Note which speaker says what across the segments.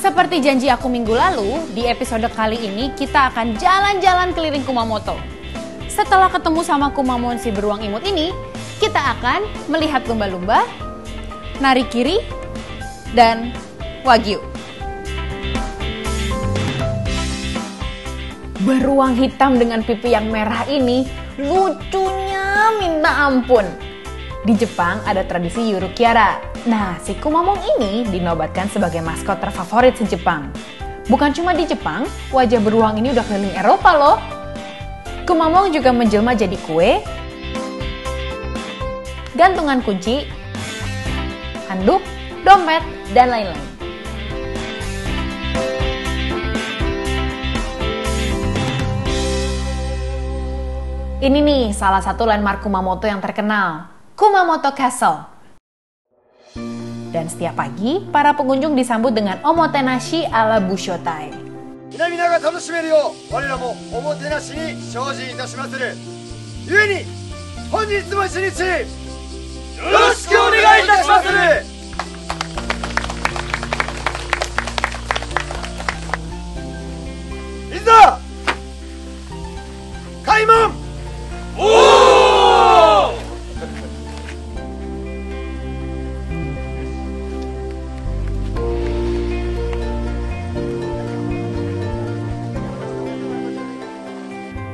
Speaker 1: Seperti janji aku minggu lalu, di episode kali ini kita akan jalan-jalan keliling Kumamoto. Setelah ketemu sama Kumamon si beruang imut ini, kita akan melihat lumba-lumba, narikiri, dan wagyu. Beruang hitam dengan pipi yang merah ini lucunya minta ampun. Di Jepang ada tradisi Yurukyara. Nah, si Kumamon ini dinobatkan sebagai maskot terfavorit se-Jepang. Bukan cuma di Jepang, wajah beruang ini udah keliling Eropa loh. Kumamon juga menjelma jadi kue, gantungan kunci, handuk, dompet, dan lain-lain. Ini nih salah satu landmark Kumamoto yang terkenal, Kumamoto Castle. Dan setiap pagi, para pengunjung disambut dengan omotenashi ala Bushotai.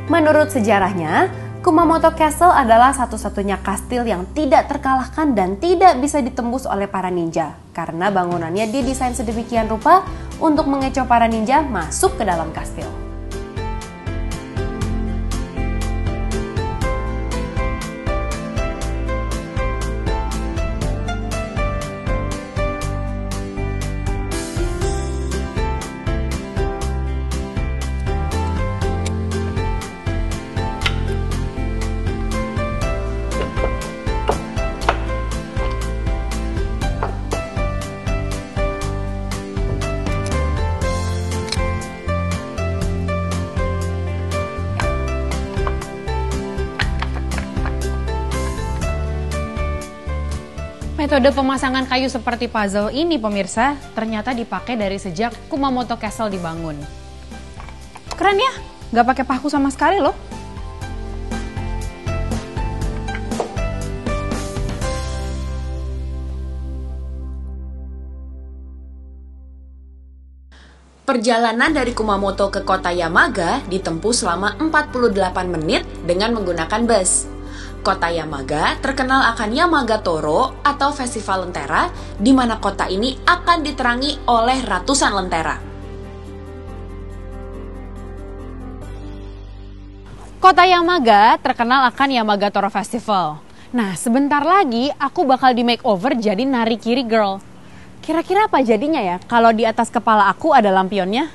Speaker 1: Menurut sejarahnya, Kumamoto Castle adalah satu-satunya kastil yang tidak terkalahkan dan tidak bisa ditembus oleh para ninja. Karena bangunannya didesain sedemikian rupa untuk mengecoh para ninja masuk ke dalam kastil. Metode pemasangan kayu seperti puzzle ini pemirsa ternyata dipakai dari sejak Kumamoto Castle dibangun. Keren ya, nggak pakai paku sama sekali loh. Perjalanan dari Kumamoto ke kota Yamaga ditempuh selama 48 menit dengan menggunakan bus. Kota Yamaga terkenal akan Yamaga Toro atau Festival Lentera, di mana kota ini akan diterangi oleh ratusan lentera. Kota Yamaga terkenal akan Yamaga Toro Festival. Nah, sebentar lagi aku bakal di makeover jadi narikiri girl. Kira-kira apa jadinya ya kalau di atas kepala aku ada lampionnya?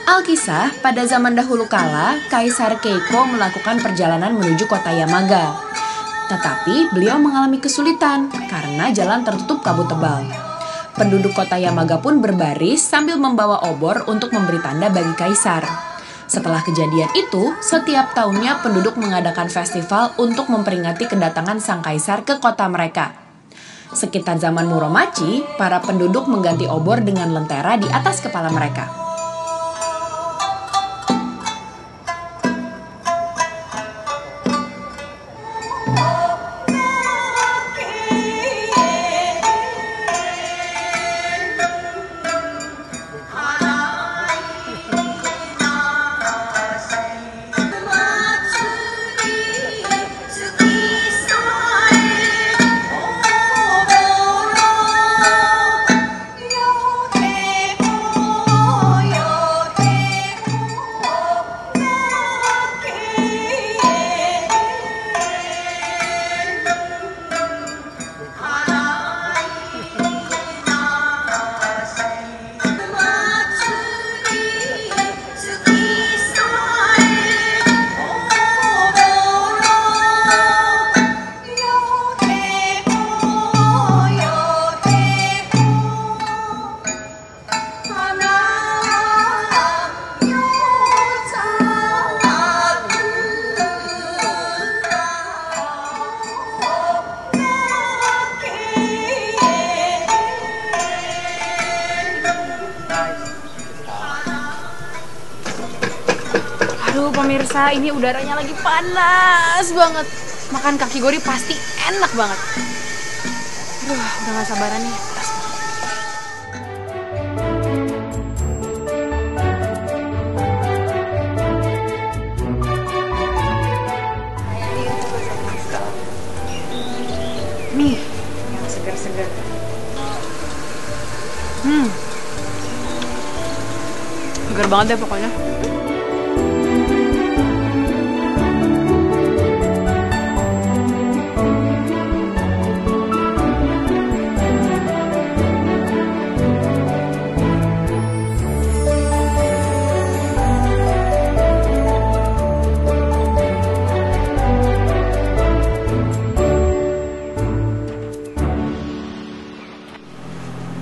Speaker 1: Alkisah, pada zaman dahulu kala, Kaisar Keiko melakukan perjalanan menuju kota Yamaga. Tetapi beliau mengalami kesulitan karena jalan tertutup kabut tebal. Penduduk kota Yamaga pun berbaris sambil membawa obor untuk memberi tanda bagi Kaisar. Setelah kejadian itu, setiap tahunnya penduduk mengadakan festival untuk memperingati kedatangan sang Kaisar ke kota mereka. Sekitar zaman Muromachi, para penduduk mengganti obor dengan lentera di atas kepala mereka.
Speaker 2: Aduh pemirsa, ini udaranya lagi panas banget. Makan kakigori pasti enak banget. Aduh, udah gak sabaran nih. Nih, yang segar-segar. Segar banget deh pokoknya.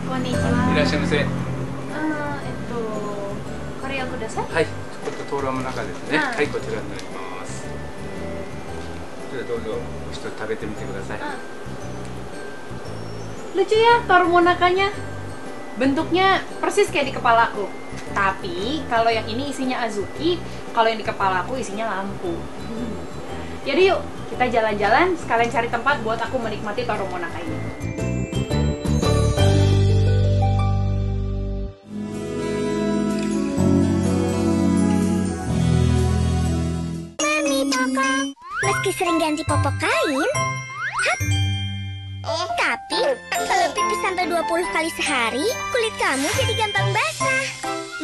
Speaker 2: Konnichiwa.
Speaker 3: いらっしゃいませ。
Speaker 2: カレーをください。
Speaker 3: はい、ちょっと灯籠の中ですね。
Speaker 2: はい
Speaker 3: はい、こちらになります。じゃあどうぞお一つ食べてみてください。
Speaker 2: Lucu ya Tormonakanya. Bentuknya persis kayak di kepalaku. Tapi kalau yang ini isinya Azuki, kalau yang di kepalaku isinya lampu. Jadi yuk, kita jalan-jalan sekalian cari tempat buat aku menikmati Tormonaka ini.
Speaker 4: Mami Poko, meski sering ganti popok kain, tapi kalau pipis sampai 20 kali sehari, kulit kamu jadi gampang basah.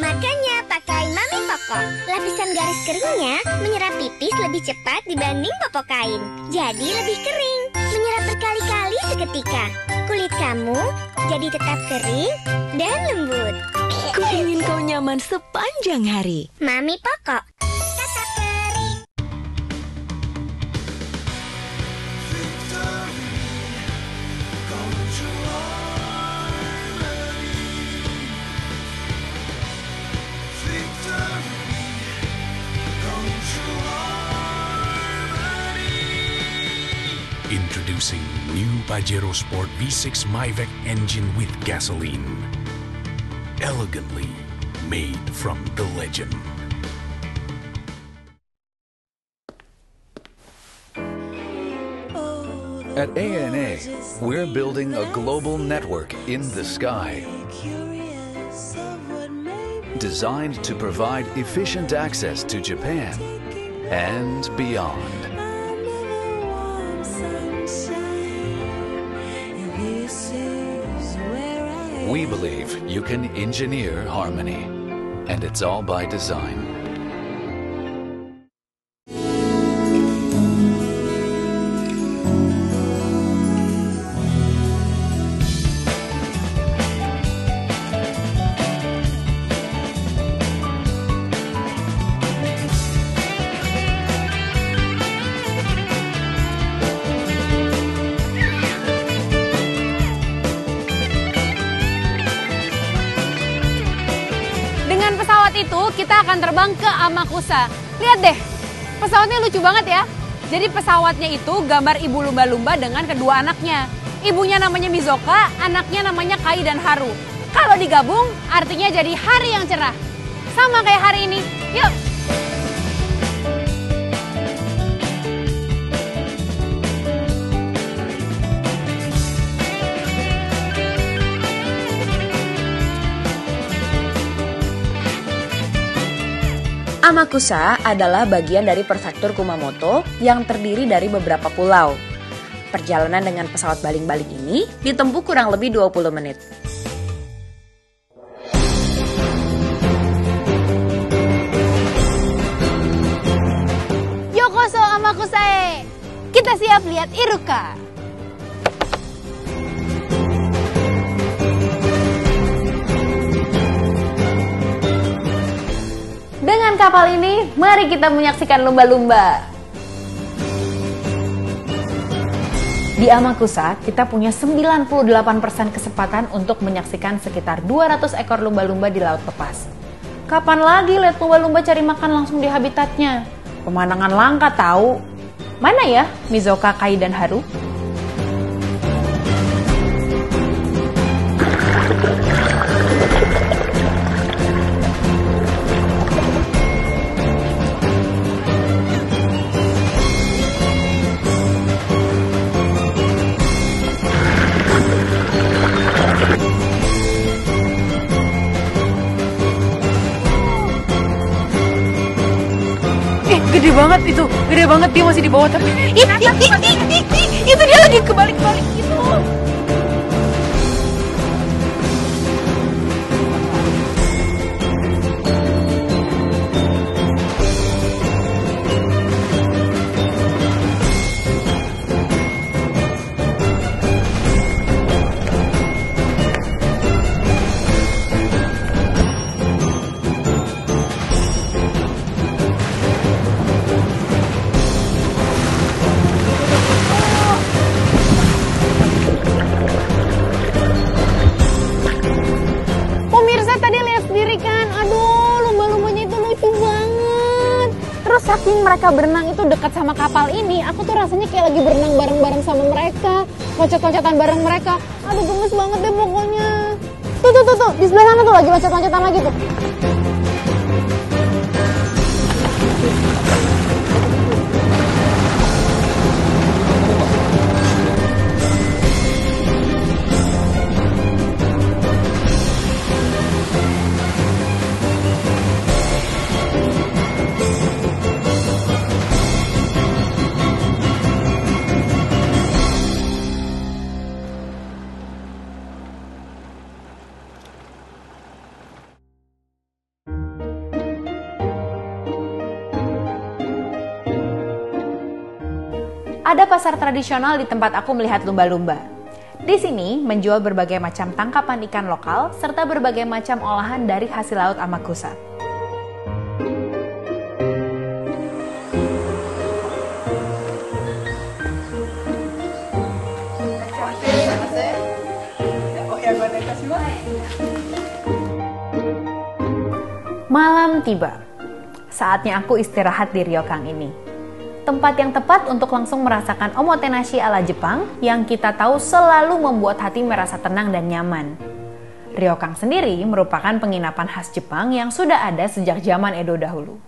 Speaker 4: Makanya pakai Mami Poko. Lapisan garis keringnya menyerap pipis lebih cepat dibanding popok kain. Jadi lebih kering, menyerap berkali-kali seketika. Kulit kamu jadi tetap kering dan lembut.
Speaker 5: Ku ingin kau nyaman sepanjang hari.
Speaker 4: Mami Poko, tetap kering.
Speaker 6: Introducing new Pajero Sport V6 Myvec engine with gasoline. Elegantly made from the legend.
Speaker 7: At ANA, we're building a global network in the sky, designed to provide efficient access to Japan and beyond. We believe you can engineer harmony, and it's all by design.
Speaker 2: Dengan pesawat itu kita akan terbang ke Amakusa. Lihat deh, pesawatnya lucu banget ya. Jadi pesawatnya itu gambar ibu lumba-lumba dengan kedua anaknya. Ibunya namanya Mizoka, anaknya namanya Kai dan Haru. Kalau digabung artinya jadi hari yang cerah. Sama kayak hari ini. Yuk!
Speaker 1: Amakusa adalah bagian dari prefektur Kumamoto yang terdiri dari beberapa pulau. Perjalanan dengan pesawat baling-baling ini ditempuh kurang lebih 20 menit.
Speaker 2: Yokoso Amakusae! Kita siap lihat Iruka! Dengan kapal ini, mari kita menyaksikan lumba-lumba. Di Amakusa, kita punya 98% kesempatan untuk menyaksikan sekitar 200 ekor lumba-lumba di laut lepas. Kapan lagi lihat lumba-lumba cari makan langsung di habitatnya? Pemandangan langka tahu. Mana ya Mizoka, Kai, dan Haru? banget itu, gede banget, dia masih di bawah tapi itu dia lagi kebalik-balik gitu. Saking mereka berenang itu dekat sama kapal ini, aku tuh rasanya kayak lagi berenang bareng-bareng sama mereka, loncat-loncatan bareng mereka. Aduh, gemes banget deh pokoknya. Tuh, di sebelah sana tuh lagi loncat-loncatan lagi tuh. Ada pasar tradisional di tempat aku melihat lumba-lumba. Di sini menjual berbagai macam tangkapan ikan lokal serta berbagai macam olahan dari hasil laut Amakusa. Malam tiba. Saatnya aku istirahat di ryokan ini. Tempat yang tepat untuk langsung merasakan omotenashi ala Jepang yang kita tahu selalu membuat hati merasa tenang dan nyaman. Ryokan sendiri merupakan penginapan khas Jepang yang sudah ada sejak zaman Edo dahulu.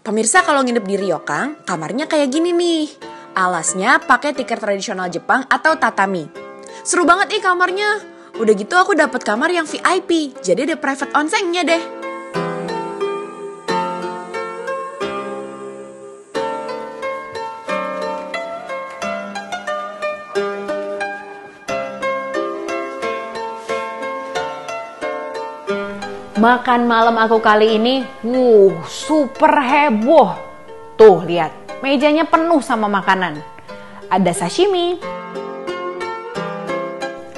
Speaker 1: Pemirsa, kalau nginep di ryokan, kamarnya kayak gini nih. Alasnya pakai tikar tradisional Jepang atau tatami. Seru banget nih kamarnya. Udah gitu aku dapat kamar yang VIP, jadi ada private onsennya deh.
Speaker 2: Makan malam aku kali ini, super heboh. Tuh, lihat, mejanya penuh sama makanan. Ada sashimi,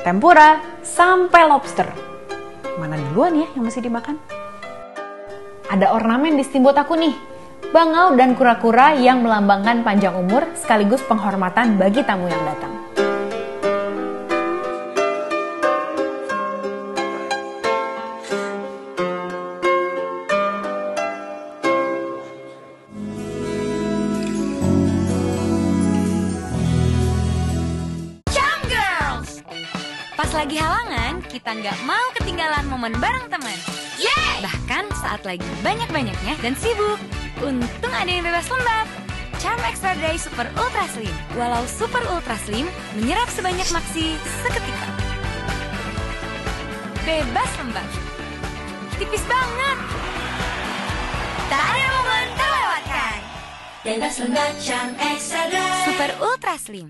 Speaker 2: tempura, sampai lobster. Mana duluan ya yang masih dimakan? Ada ornamen di steamboat aku nih. Bangau dan kura-kura yang melambangkan panjang umur sekaligus penghormatan bagi tamu yang datang.
Speaker 5: Pas lagi halangan, kita nggak mau ketinggalan momen bareng teman. Bahkan saat lagi banyak-banyaknya dan sibuk. Untung ada yang bebas lembab. Charm Extra Dry Super Ultra Slim. Walau Super Ultra Slim, menyerap sebanyak maksi seketika. Bebas lembab. Tipis banget. Tak ada momen terlewatkan. Bebas lembab Charm Extra Dry Super Ultra Slim.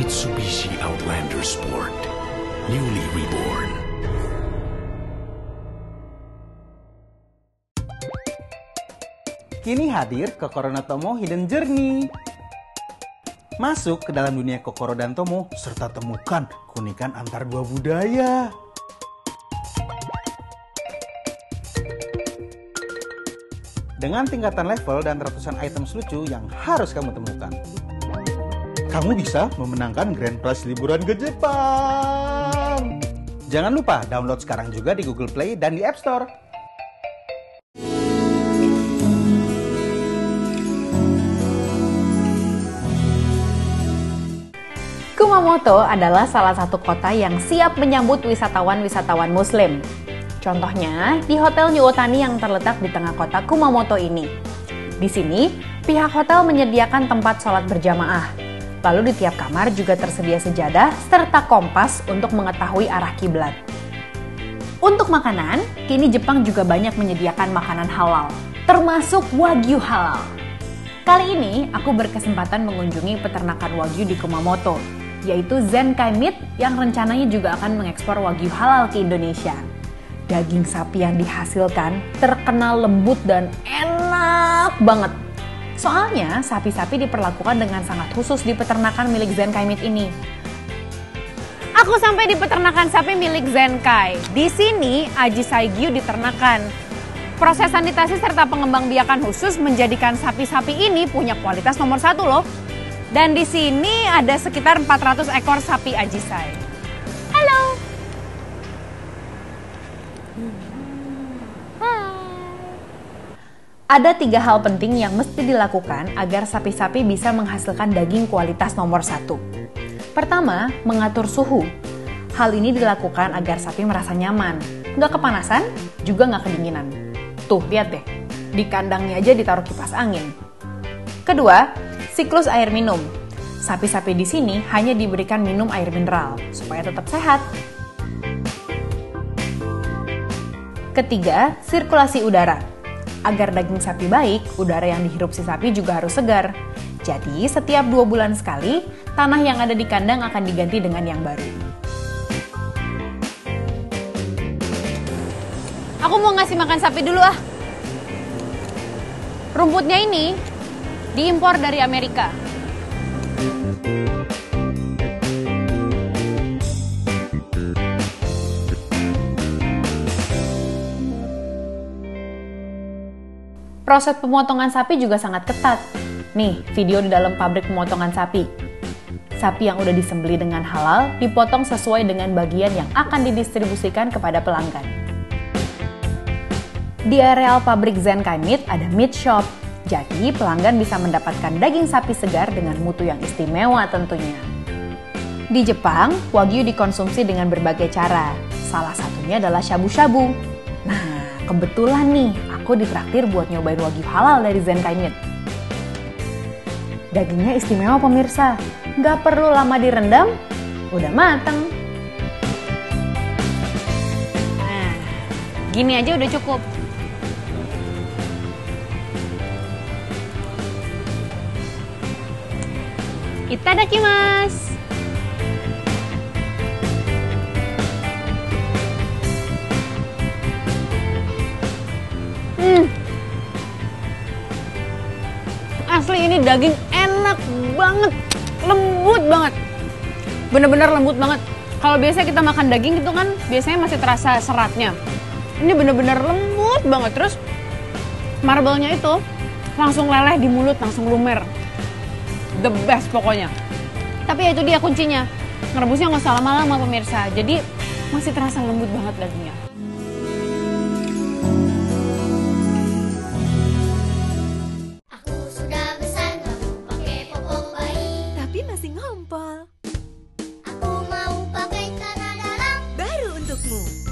Speaker 6: Mitsubishi Outlander Sport, newly reborn.
Speaker 8: Kini hadir Kokoro no Tomo Hidden Journey. Masuk ke dalam dunia Kokoro dan Tomo serta temukan keunikan antar dua budaya. Dengan tingkatan level dan ratusan items lucu yang harus kamu temukan, kamu bisa memenangkan Grand Prize liburan ke Jepang. Jangan lupa download sekarang juga di Google Play dan di App Store.
Speaker 2: Kumamoto adalah salah satu kota yang siap menyambut wisatawan-wisatawan muslim. Contohnya, di Hotel New Otani yang terletak di tengah kota Kumamoto ini. Di sini, pihak hotel menyediakan tempat sholat berjamaah. Lalu di tiap kamar juga tersedia sejadah serta kompas untuk mengetahui arah kiblat. Untuk makanan, kini Jepang juga banyak menyediakan makanan halal, termasuk Wagyu halal. Kali ini, aku berkesempatan mengunjungi peternakan Wagyu di Kumamoto, yaitu Zenkai Meat yang rencananya juga akan mengekspor Wagyu halal ke Indonesia. Daging sapi yang dihasilkan terkenal lembut dan enak banget. Soalnya, sapi-sapi diperlakukan dengan sangat khusus di peternakan milik Zenkai Meat ini. Aku sampai di peternakan sapi milik Zenkai. Di sini, Ajisai Gyu diternakan. Proses sanitasi serta pengembangbiakan khusus menjadikan sapi-sapi ini punya kualitas nomor 1 loh. Dan di sini ada sekitar 400 ekor sapi Ajisai. Halo. Ada 3 hal penting yang mesti dilakukan agar sapi-sapi bisa menghasilkan daging kualitas nomor 1. Pertama, mengatur suhu. Hal ini dilakukan agar sapi merasa nyaman, nggak kepanasan, juga nggak kedinginan. Tuh, lihat deh, di kandangnya aja ditaruh kipas angin. Kedua, siklus air minum. Sapi-sapi di sini hanya diberikan minum air mineral supaya tetap sehat. Ketiga, sirkulasi udara. Agar daging sapi baik, udara yang dihirup si sapi juga harus segar. Jadi, setiap 2 bulan sekali, tanah yang ada di kandang akan diganti dengan yang baru. Aku mau ngasih makan sapi dulu ah. Rumputnya ini diimpor dari Amerika. Proses pemotongan sapi juga sangat ketat. Nih, video di dalam pabrik pemotongan sapi. Sapi yang udah disembelih dengan halal dipotong sesuai dengan bagian yang akan didistribusikan kepada pelanggan. Di areal pabrik Zenkai Meat ada meat shop. Jadi, pelanggan bisa mendapatkan daging sapi segar dengan mutu yang istimewa tentunya. Di Jepang, Wagyu dikonsumsi dengan berbagai cara. Salah satunya adalah shabu-shabu. Nah, kebetulan nih, aku ditraktir buat nyobain Wagyu halal dari Zenkai Meat. Dagingnya istimewa pemirsa, nggak perlu lama direndam, udah mateng. Nah, gini aja udah cukup. Itadakimasu! Asli ini daging enak banget, lembut banget, bener-bener lembut banget. Kalau biasa kita makan daging itu kan biasanya masih terasa seratnya. Ini bener-bener lembut banget, terus marblenya itu langsung leleh di mulut, langsung lumer. The best pokoknya. Tapi ya itu dia kuncinya, ngerebusnya nggak usah lama-lama pemirsa, jadi masih terasa lembut banget dagingnya.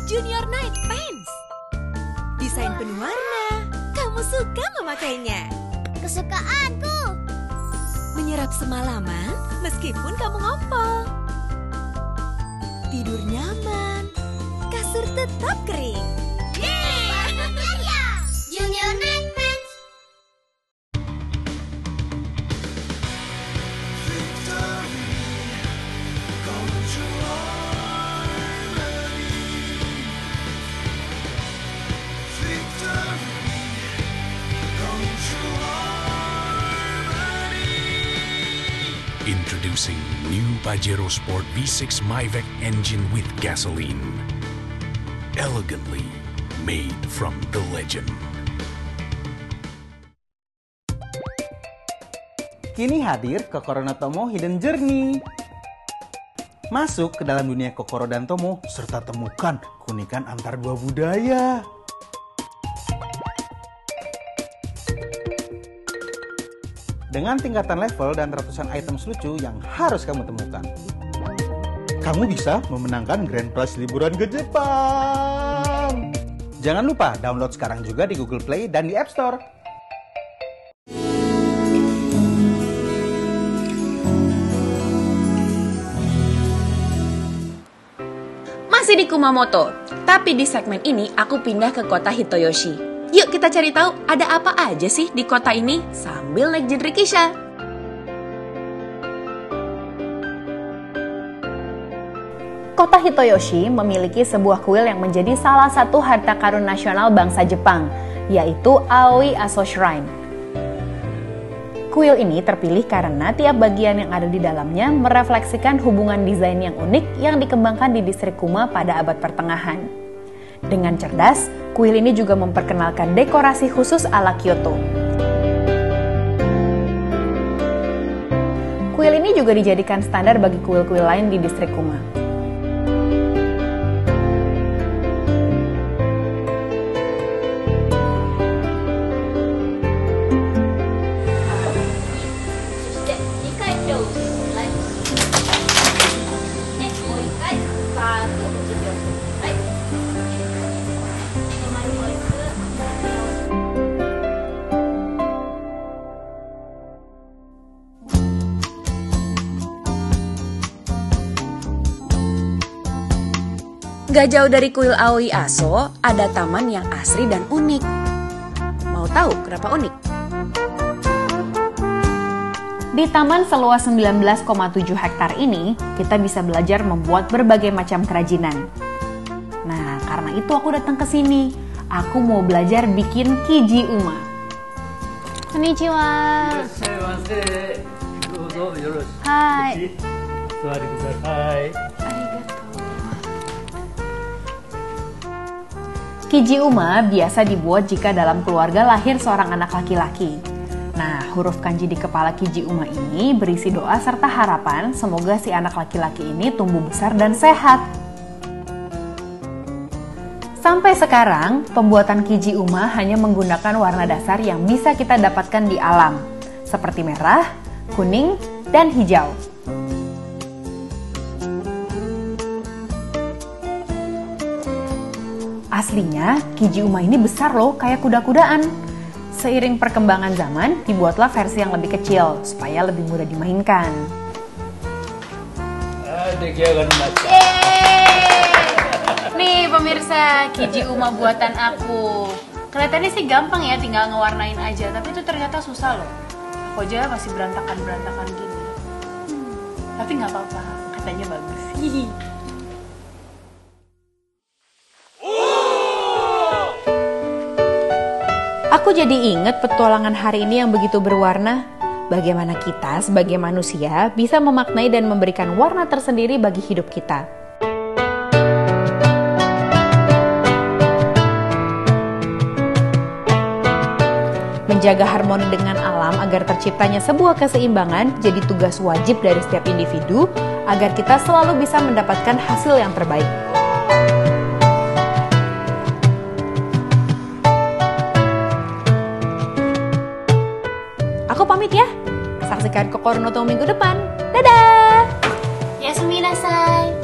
Speaker 9: Junior Night Pants. Desain penuh warna. Kamu suka memakainya?
Speaker 4: Kesukaanku.
Speaker 9: Menyerap semalaman meskipun kamu ngompol. Tidur nyaman. Kasur tetap kering.
Speaker 4: Yeay! Junior Night Pants.
Speaker 6: Introducing new Pajero Sport V6 Myvec engine with gasoline. Elegantly made from the legend.
Speaker 8: Kini hadir Kokoro no Tomo Hidden Journey. Masuk ke dalam dunia Kokoro dan Tomo serta temukan keunikan antar dua budaya. Dengan tingkatan level dan ratusan items lucu yang harus kamu temukan. kamu bisa memenangkan Grand Prize liburan ke Jepang. Jangan lupa download sekarang juga di Google Play dan di App Store.
Speaker 1: Masih di Kumamoto, tapi di segmen ini aku pindah ke kota Hitoyoshi. Yuk kita cari tahu ada apa aja sih di kota ini sambil naik jeep rikisha. Kota Hitoyoshi memiliki sebuah kuil yang menjadi salah satu harta karun nasional bangsa Jepang, yaitu Aoi Aso Shrine. Kuil ini terpilih karena tiap bagian yang ada di dalamnya merefleksikan hubungan desain yang unik yang dikembangkan di distrik Kuma pada abad pertengahan. Dengan cerdas, kuil ini juga memperkenalkan dekorasi khusus ala Kyoto. Kuil ini juga dijadikan standar bagi kuil-kuil lain di distrik Kuma. Gak jauh dari kuil Aoi Aso, ada taman yang asri dan unik. Mau tahu kenapa unik? Di taman seluas 19,7 hektar ini, kita bisa belajar membuat berbagai macam kerajinan. Nah, karena itu aku datang ke sini. Aku mau belajar bikin kiji uma. Konnichiwa. Hai. Kiji uma biasa dibuat jika dalam keluarga lahir seorang anak laki-laki. Nah, huruf kanji di kepala kiji uma ini berisi doa serta harapan semoga si anak laki-laki ini tumbuh besar dan sehat. Sampai sekarang, pembuatan kiji uma hanya menggunakan warna dasar yang bisa kita dapatkan di alam, seperti merah, kuning, dan hijau. Aslinya, kiji uma ini besar loh, kayak kuda-kudaan. Seiring perkembangan zaman, dibuatlah versi yang lebih kecil, supaya lebih mudah dimainkan. Nih pemirsa, kiji uma buatan aku. Kelihatannya sih gampang ya, tinggal ngewarnain aja. Tapi itu ternyata susah loh. Aku aja masih berantakan-berantakan gini. Tapi nggak apa-apa, katanya bagus. Hihi. Aku jadi ingat petualangan hari ini yang begitu berwarna. Bagaimana kita sebagai manusia bisa memaknai dan memberikan warna tersendiri bagi hidup kita. Menjaga harmoni dengan alam agar terciptanya sebuah keseimbangan jadi tugas wajib dari setiap individu agar kita selalu bisa mendapatkan hasil yang terbaik. Aku pamit ya. Saksikan Kokoro no Tomo minggu depan. Dadah! Yasuminasai.